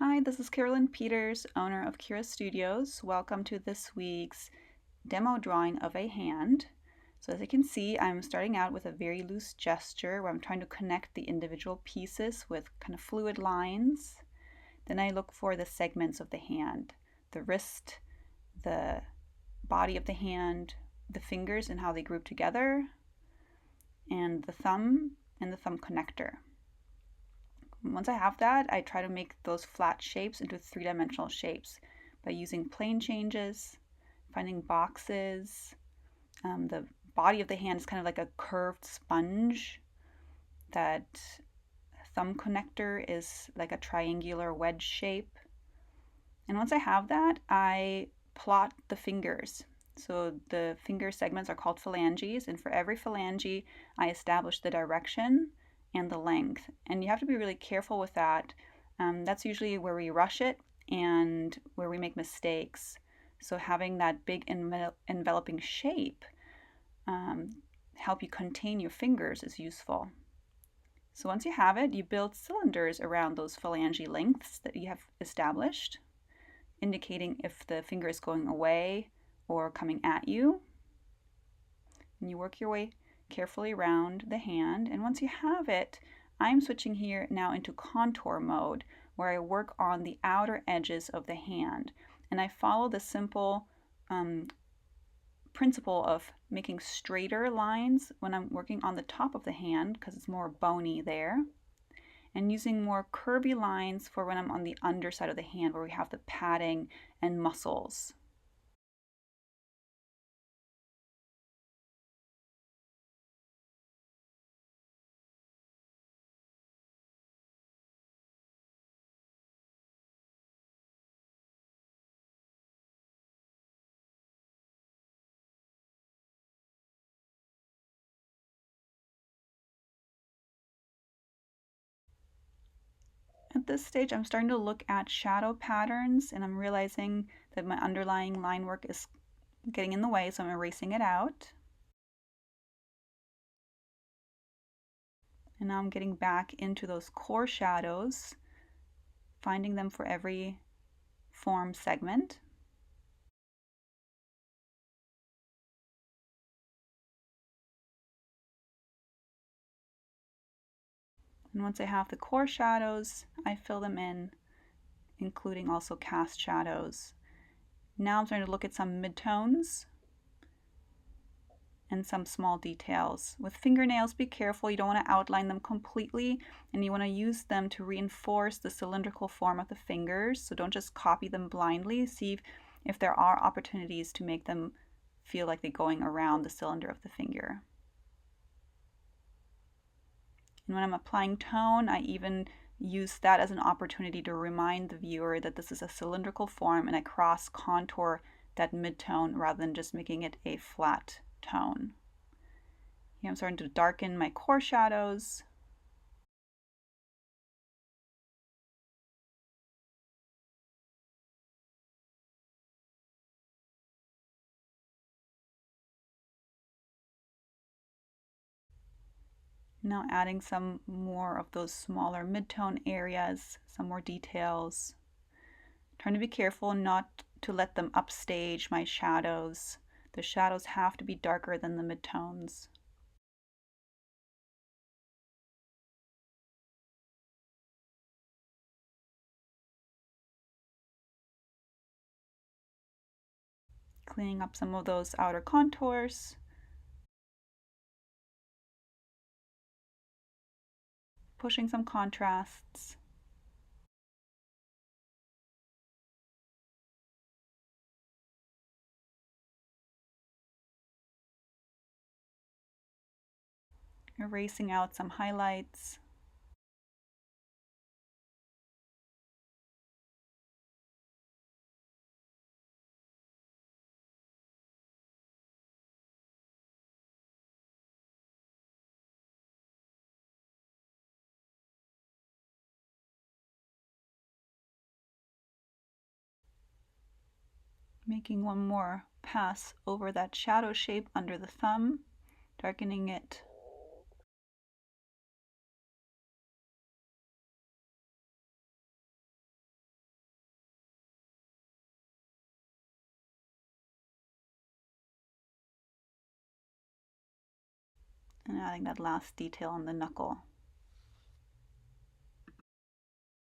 Hi, this is Carolyn Peters, owner of Kira Studios. Welcome to this week's demo drawing of a hand. So as you can see, I'm starting out with a very loose gesture where I'm trying to connect the individual pieces with kind of fluid lines. Then I look for the segments of the hand, the wrist, the body of the hand, the fingers and how they group together, and the thumb and the thumb connector. Once I have that, I try to make those flat shapes into three-dimensional shapes by using plane changes, finding boxes. The body of the hand is kind of like a curved sponge. That thumb connector is like a triangular wedge shape. And once I have that, I plot the fingers. So the finger segments are called phalanges, and for every phalange, I establish the direction and the length. And you have to be really careful with that. That's usually where we rush it and where we make mistakes. So having that big enveloping shape help you contain your fingers is useful. So once you have it, you build cylinders around those phalange lengths that you have established, indicating if the finger is going away or coming at you. And you work your way carefully around the hand. And once you have it, I'm switching here now into contour mode, where I work on the outer edges of the hand. And I follow the simple principle of making straighter lines when I'm working on the top of the hand, because it's more bony there, and using more curvy lines for when I'm on the underside of the hand where we have the padding and muscles. At this stage, I'm starting to look at shadow patterns, and I'm realizing that my underlying line work is getting in the way, so I'm erasing it out. And now I'm getting back into those core shadows, finding them for every form segment. And once I have the core shadows, I fill them in, including also cast shadows. Now I'm starting to look at some midtones and some small details. With fingernails, be careful. You don't want to outline them completely, and you want to use them to reinforce the cylindrical form of the fingers. So don't just copy them blindly. See if there are opportunities to make them feel like they're going around the cylinder of the finger. And when I'm applying tone, I even use that as an opportunity to remind the viewer that this is a cylindrical form, and I cross contour that midtone rather than just making it a flat tone. Here I'm starting to darken my core shadows. Now adding some more of those smaller midtone areas, some more details. Trying to be careful not to let them upstage my shadows. The shadows have to be darker than the midtones. Cleaning up some of those outer contours. Pushing some contrasts. Erasing out some highlights. Making one more pass over that shadow shape under the thumb, darkening it. and adding that last detail on the knuckle.